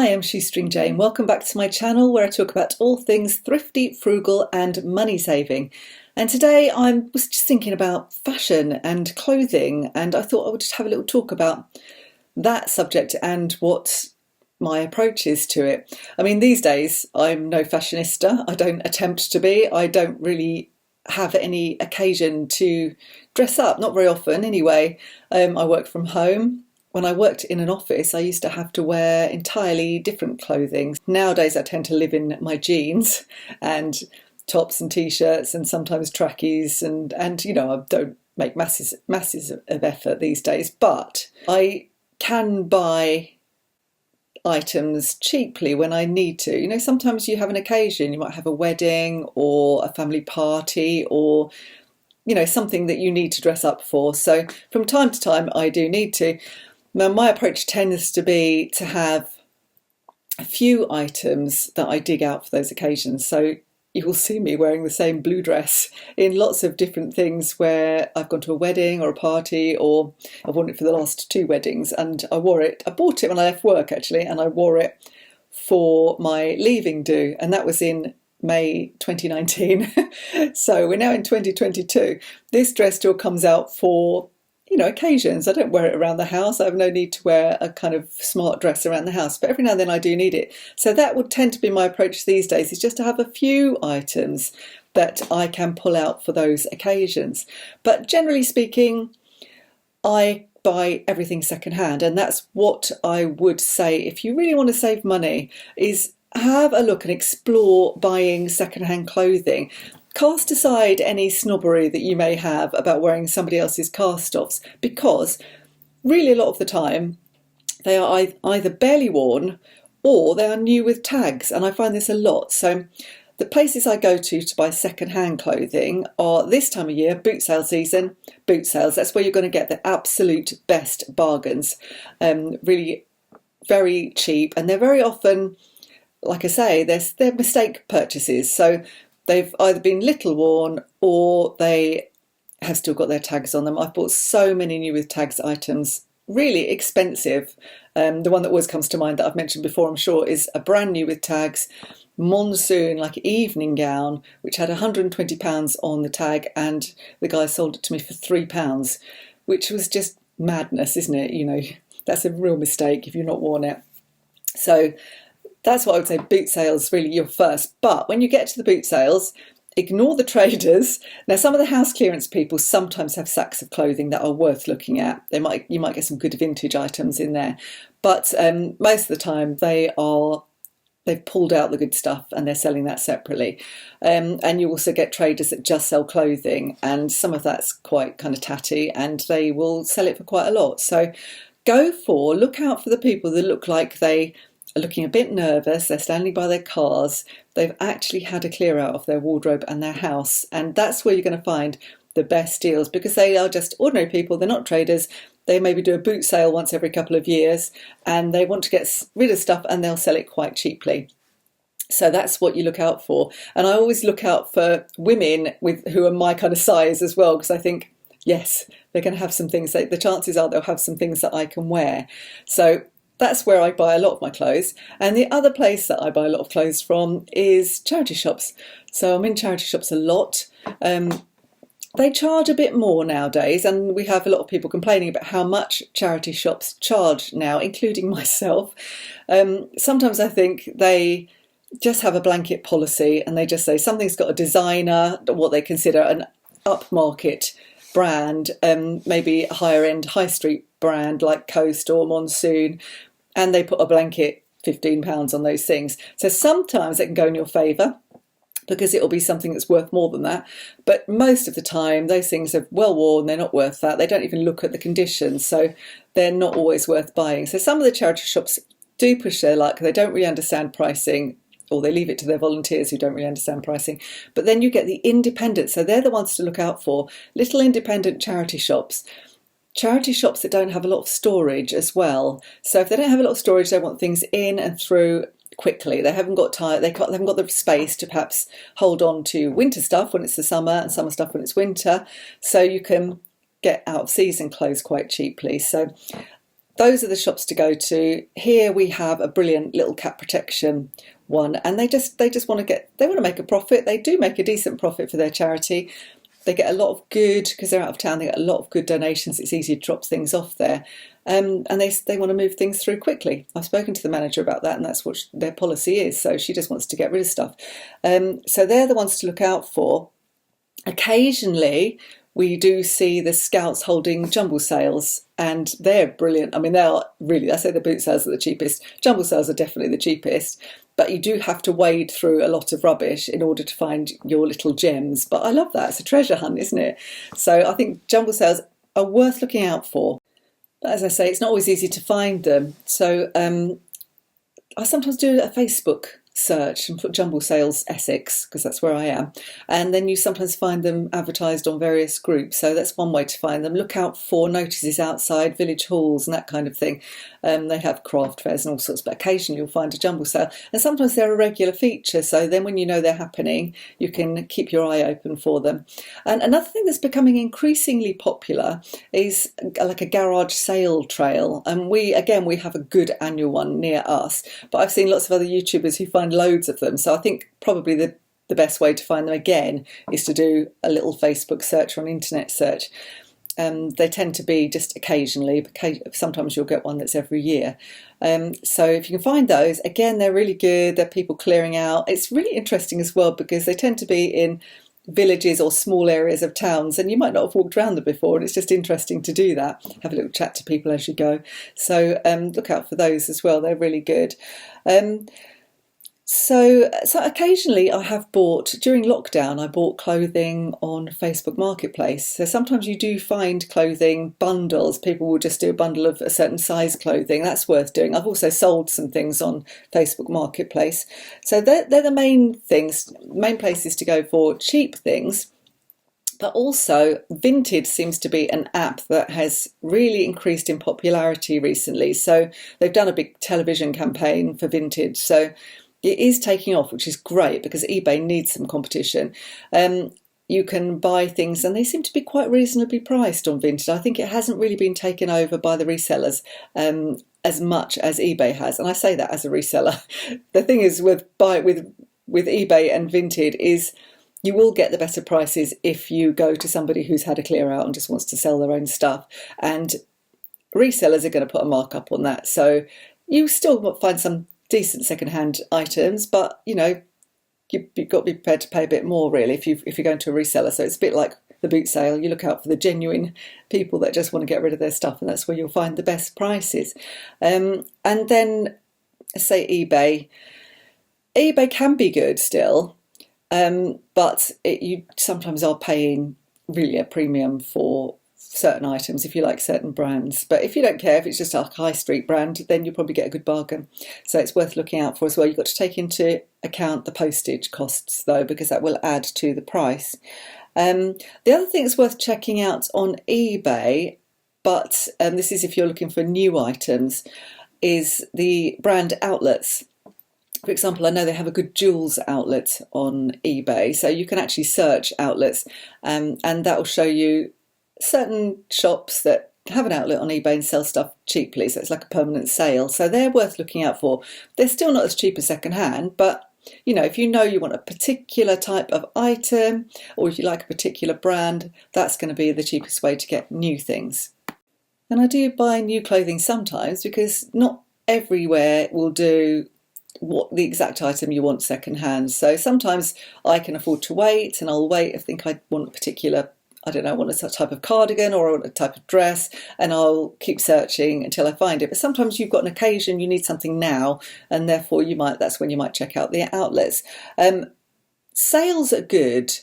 Hi, I'm Shoestring Jane. Welcome back to my channel where I talk about all things thrifty, frugal and money saving. And today I was just thinking about fashion and clothing, and I thought I would just have a little talk about that subject and what my approach is to it. I mean, these days I'm no fashionista. I don't attempt to be. I don't really have any occasion to dress up, not very often anyway. I work from home. When I worked in an office, I used to have to wear entirely different clothing. Nowadays, I tend to live in my jeans and tops and t-shirts and sometimes trackies, and I don't make masses of effort these days. But I can buy items cheaply when I need to. You know, sometimes you have an occasion, you might have a wedding or a family party or something that you need to dress up for. So from time to time, I do need to. Now, my approach tends to be to have a few items that I dig out for those occasions. So you will see me wearing the same blue dress in lots of different things where I've gone to a wedding or a party, or I've worn it for the last two weddings, and I bought it when I left work actually, and I wore it for my leaving do, and that was in May 2019. So we're now in 2022. This dress still comes out for occasions. I don't wear it around the house. I have no need to wear a kind of smart dress around the house, but every now and then I do need it. So that would tend to be my approach these days, is just to have a few items that I can pull out for those occasions. But generally speaking, I buy everything secondhand, and that's what I would say if you really want to save money, is have a look and explore buying secondhand clothing. Cast aside any snobbery that you may have about wearing somebody else's cast-offs, because really a lot of the time they are either barely worn or they are new with tags, and I find this a lot. So the places I go to buy second-hand clothing are, this time of year, boot sale season, boot sales. That's where you're going to get the absolute best bargains, really very cheap, and they're very often, like I say, they're mistake purchases. So they've either been little worn or they have still got their tags on them. I've bought so many new with tags items, really expensive. The one that always comes to mind that I've mentioned before, I'm sure, is a brand new with tags monsoon, like evening gown, which had £120 on the tag, and the guy sold it to me for £3, which was just madness, isn't it? That's a real mistake if you've not worn it. So that's what I would say, boot sales really your first. But when you get to the boot sales, ignore the traders. Now, some of the house clearance people sometimes have sacks of clothing that are worth looking at. You might get some good vintage items in there, but most of the time they've pulled out the good stuff and they're selling that separately. And you also get traders that just sell clothing, and some of that's quite kind of tatty, and they will sell it for quite a lot. So look out for the people that look like they are looking a bit nervous, they're standing by their cars, they've actually had a clear out of their wardrobe and their house, and that's where you're going to find the best deals, because they are just ordinary people, they're not traders. They maybe do a boot sale once every couple of years and they want to get rid of stuff, and they'll sell it quite cheaply. So that's what you look out for. And I always look out for women who are my kind of size as well, because I think, yes, they're going to have some things, the chances are they'll have some things that I can wear. So that's where I buy a lot of my clothes. And the other place that I buy a lot of clothes from is charity shops. So I'm in charity shops a lot. They charge a bit more nowadays, and we have a lot of people complaining about how much charity shops charge now, including myself. Sometimes I think they just have a blanket policy, and they just say something's got a designer, what they consider an upmarket brand, maybe a higher end high street brand like Coast or Monsoon, and they put a blanket £15 on those things. So sometimes it can go in your favour, because it'll be something that's worth more than that. But most of the time, those things are well worn, they're not worth that. They don't even look at the conditions, so they're not always worth buying. So some of the charity shops do push their luck. They don't really understand pricing, or they leave it to their volunteers who don't really understand pricing. But then you get the independent, so they're the ones to look out for. Little independent charity shops that don't have a lot of storage as well. So if they don't have a lot of storage, they want things in and through quickly. They haven't got time, they haven't got the space to perhaps hold on to winter stuff when it's the summer and summer stuff when it's winter. So you can get out of season clothes quite cheaply. So those are the shops to go to. Here we have a brilliant little cat protection one, and they want to make a profit. They do make a decent profit for their charity. They get a lot of good, because they're out of town, they get a lot of good donations. It's easy to drop things off there. And they want to move things through quickly. I've spoken to the manager about that, and that's what their policy is. So she just wants to get rid of stuff. So they're the ones to look out for. Occasionally, we do see the Scouts holding Jumble Sales, and they're brilliant. I mean, they are really, I say the boot sales are the cheapest. Jumble Sales are definitely the cheapest, but you do have to wade through a lot of rubbish in order to find your little gems. But I love that. It's a treasure hunt, isn't it? So I think Jumble Sales are worth looking out for. But as I say, it's not always easy to find them. So I sometimes do a Facebook search and put Jumble Sales Essex, because that's where I am, and then you sometimes find them advertised on various groups. So that's one way to find them. Look out for notices outside village halls and that kind of thing. They have craft fairs and all sorts, but occasionally you'll find a jumble sale, and sometimes they're a regular feature, so then when you know they're happening, you can keep your eye open for them. And another thing that's becoming increasingly popular is like a garage sale trail, and we have a good annual one near us, but I've seen lots of other YouTubers who find loads of them. So I think probably the best way to find them again is to do a little Facebook search or an internet search. They tend to be just occasionally, but sometimes you'll get one that's every year. So if you can find those, again, they're really good. They're people clearing out. It's really interesting as well, because they tend to be in villages or small areas of towns, and you might not have walked around them before, and it's just interesting to do that. Have a little chat to people as you go. So look out for those as well. They're really good. So occasionally I have bought, during lockdown, I bought clothing on Facebook Marketplace. So sometimes you do find clothing bundles. People will just do a bundle of a certain size clothing. That's worth doing. I've also sold some things on Facebook Marketplace. So they're the main things, main places to go for cheap things. But also, Vinted seems to be an app that has really increased in popularity recently. So they've done a big television campaign for Vinted. So it is taking off, which is great, because eBay needs some competition. You can buy things, and they seem to be quite reasonably priced on Vinted. I think it hasn't really been taken over by the resellers as much as eBay has. And I say that as a reseller. The thing is with eBay and Vinted is you will get the better prices if you go to somebody who's had a clear out and just wants to sell their own stuff. And resellers are going to put a markup on that. So you still find some decent second-hand items, but you've got to be prepared to pay a bit more, really, if you're going to a reseller. So it's a bit like the boot sale. You look out for the genuine people that just want to get rid of their stuff, and that's where you'll find the best prices. And then, say eBay can be good still, but you sometimes are paying really a premium for certain items if you like certain brands. But if you don't care, if it's just a high street brand, then you'll probably get a good bargain. So it's worth looking out for as well. You've got to take into account the postage costs though, because that will add to the price. The other thing that's worth checking out on eBay, but this is if you're looking for new items, is the brand outlets. For example, I know they have a good jewels outlet on eBay, so you can actually search outlets, and that will show you certain shops that have an outlet on eBay and sell stuff cheaply, so it's like a permanent sale. So they're worth looking out for. They're still not as cheap as second hand, but if you want a particular type of item, or if you like a particular brand, that's going to be the cheapest way to get new things. And I do buy new clothing sometimes, because not everywhere will do what the exact item you want second hand. So sometimes I can afford to wait, and I'll wait. I think I want a particular, I want a type of cardigan or I want a type of dress, and I'll keep searching until I find it. But sometimes you've got an occasion, you need something now, and therefore that's when you might check out the outlets. Sales are good.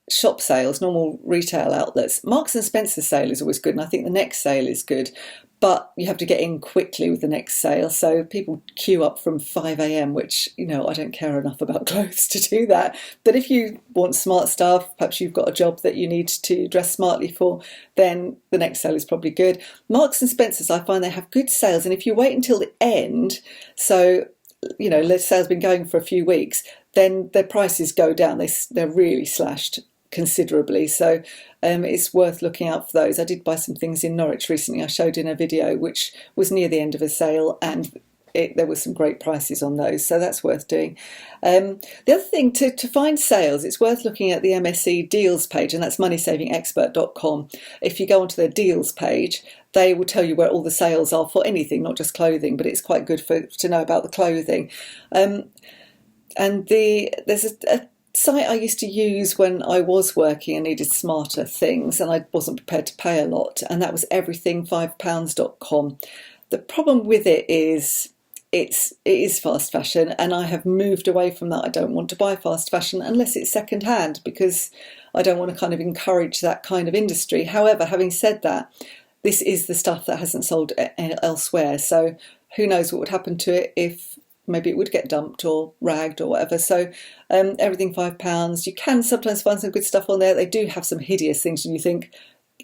Shop sales, normal retail outlets. Marks and Spencer sale is always good, and I think the next sale is good, but you have to get in quickly with the next sale. So people queue up from 5 a.m, which, I don't care enough about clothes to do that. But if you want smart stuff, perhaps you've got a job that you need to dress smartly for, then the next sale is probably good. Marks and Spencers, I find they have good sales, and if you wait until the end, so the sale's been going for a few weeks, then their prices go down. They're really slashed considerably. So it's worth looking out for those. I did buy some things in Norwich recently. I showed in a video which was near the end of a sale, and there were some great prices on those, so that's worth doing. The other thing, to find sales, it's worth looking at the MSE deals page, and that's moneysavingexpert.com. If you go onto their deals page, they will tell you where all the sales are for anything, not just clothing, but it's quite good to know about the clothing. There's a site I used to use when I was working and needed smarter things, and I wasn't prepared to pay a lot, and that was everything5pounds.com. The problem with it is it is fast fashion, and I have moved away from that. I don't want to buy fast fashion unless it's second hand, because I don't want to kind of encourage that kind of industry. However, having said that, this is the stuff that hasn't sold elsewhere, so who knows what would happen to it if maybe it would get dumped or ragged or whatever. So everything £5. You can sometimes find some good stuff on there. They do have some hideous things and you think,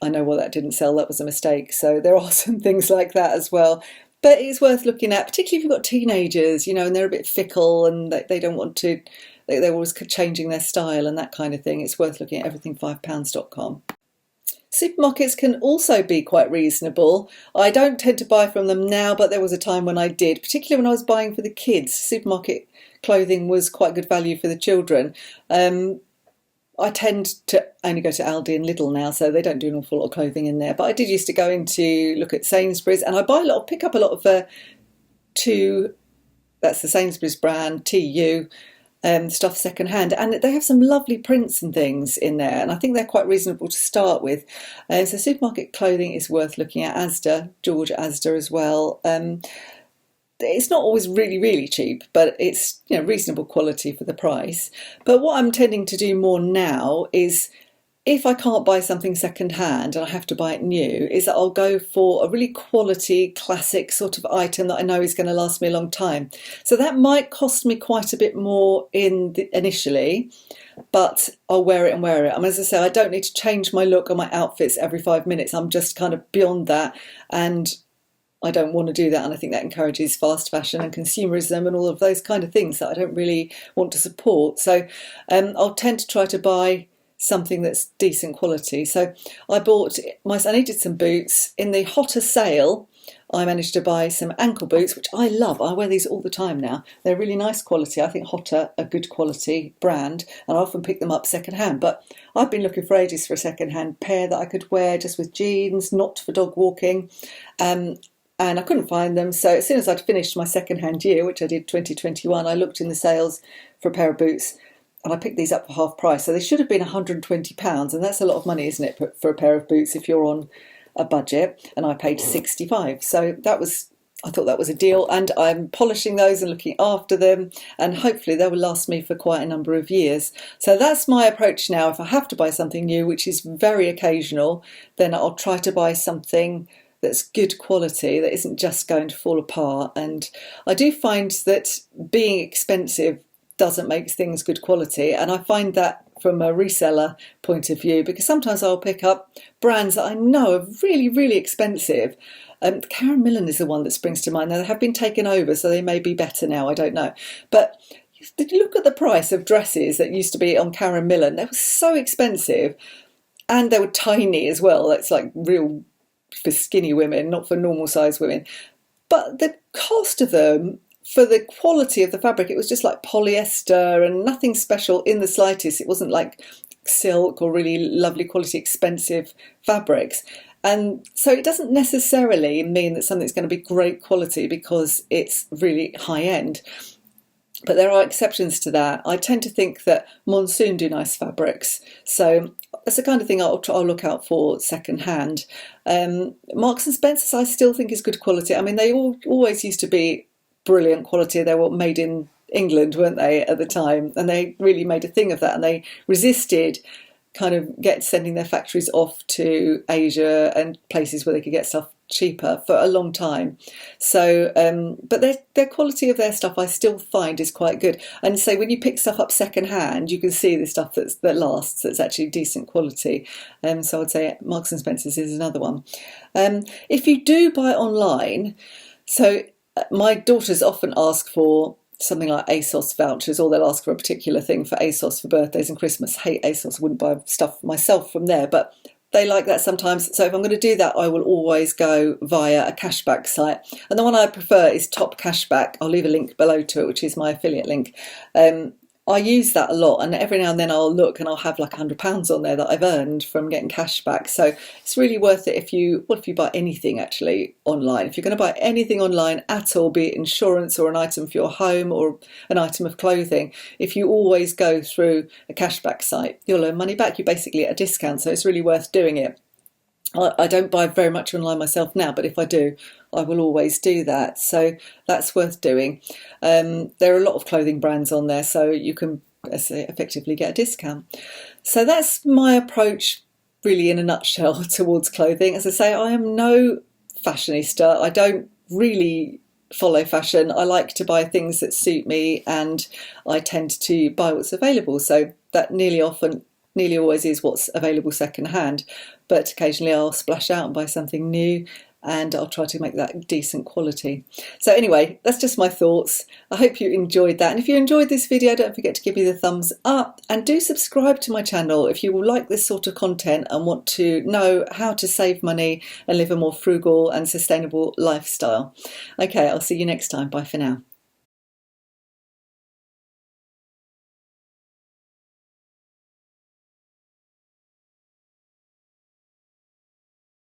I know why that didn't sell, that was a mistake. So there are some things like that as well. But it's worth looking at, particularly if you've got teenagers, and they're a bit fickle and they don't want to, they're always changing their style and that kind of thing. It's worth looking at everything5pounds.com. Supermarkets can also be quite reasonable. I don't tend to buy from them now, but there was a time when I did, particularly when I was buying for the kids. Supermarket clothing was quite good value for the children. I tend to only go to Aldi and Lidl now, so they don't do an awful lot of clothing in there. But I did used to go in to look at Sainsbury's, and I pick up a lot of that's the Sainsbury's brand, TU, stuff second hand, and they have some lovely prints and things in there, and I think they're quite reasonable to start with. So supermarket clothing is worth looking at. George Asda as well. It's not always really, really cheap, but it's reasonable quality for the price. But what I'm tending to do more now is, if I can't buy something second hand and I have to buy it new, is that I'll go for a really quality, classic sort of item that I know is going to last me a long time. So that might cost me quite a bit more initially, but I'll wear it and wear it. As I say, I don't need to change my look or my outfits every 5 minutes. I'm just kind of beyond that, and I don't want to do that. And I think that encourages fast fashion and consumerism and all of those kind of things that I don't really want to support. So I'll tend to try to buy something that's decent quality. So I needed some boots. In the hotter sale, I managed to buy some ankle boots, which I love. I wear these all the time now. They're really nice quality. I think Hotter, a good quality brand, and I often pick them up second hand. But I've been looking for ages for a second hand pair that I could wear just with jeans, not for dog walking. And I couldn't find them. So as soon as I'd finished my second hand year, which I did 2021, I looked in the sales for a pair of boots, and I picked these up for half price. So they should have been £120, and that's a lot of money, isn't it, for a pair of boots if you're on a budget, and I paid 65. So I thought that was a deal, and I'm polishing those and looking after them, and hopefully they will last me for quite a number of years. So that's my approach now. If I have to buy something new, which is very occasional, then I'll try to buy something that's good quality, that isn't just going to fall apart. And I do find that being expensive doesn't make things good quality, and I find that from a reseller point of view, because sometimes I'll pick up brands that I know are really, really expensive. Karen Millen is the one that springs to mind. Now, they have been taken over, so they may be better now, I don't know. But did you look at the price of dresses that used to be on Karen Millen? They were so expensive, and they were tiny as well. That's like real for skinny women, not for normal size women. But the cost of them, for the quality of the fabric, it was just like polyester and nothing special in the slightest. It wasn't like silk or really lovely quality expensive fabrics. And so it doesn't necessarily mean that something's going to be great quality because it's really high end. But there are exceptions to that. I tend to think that Monsoon do nice fabrics. So that's the kind of thing I'll look out for second hand. Marks and Spencer's I still think is good quality. I mean, they always used to be brilliant quality. They were made in England, weren't they, at the time? And they really made a thing of that. And they resisted kind of sending their factories off to Asia and places where they could get stuff cheaper for a long time. So, but their quality of their stuff I still find is quite good. And so when you pick stuff up second hand, you can see the stuff that lasts, that's actually decent quality. So I'd say Marks and Spencer's is another one. If you do buy online, so my daughters often ask for something like ASOS vouchers, or they'll ask for a particular thing for ASOS for birthdays and Christmas. Hate ASOS, wouldn't buy stuff myself from there, but they like that sometimes. So if I'm going to do that, I will always go via a cashback site. And the one I prefer is Top Cashback. I'll leave a link below to it, which is my affiliate link. I use that a lot, and every now and then I'll look and I'll have like £100 on there that I've earned from getting cash back. So it's really worth it if you buy anything actually online. If you're going to buy anything online at all, be it insurance or an item for your home or an item of clothing, if you always go through a cashback site, you'll earn money back. You're basically at a discount, so it's really worth doing it. I don't buy very much online myself now, but if I do, I will always do that. So that's worth doing. There are a lot of clothing brands on there, so you can effectively get a discount. So that's my approach really in a nutshell towards clothing. As I say, I am no fashionista. I don't really follow fashion. I like to buy things that suit me, and I tend to buy what's available. So that nearly always is what's available secondhand, but occasionally I'll splash out and buy something new, and I'll try to make that decent quality. So anyway, that's just my thoughts. I hope you enjoyed that, and if you enjoyed this video, don't forget to give me the thumbs up, and do subscribe to my channel if you like this sort of content and want to know how to save money and live a more frugal and sustainable lifestyle. Okay, I'll see you next time. Bye for now.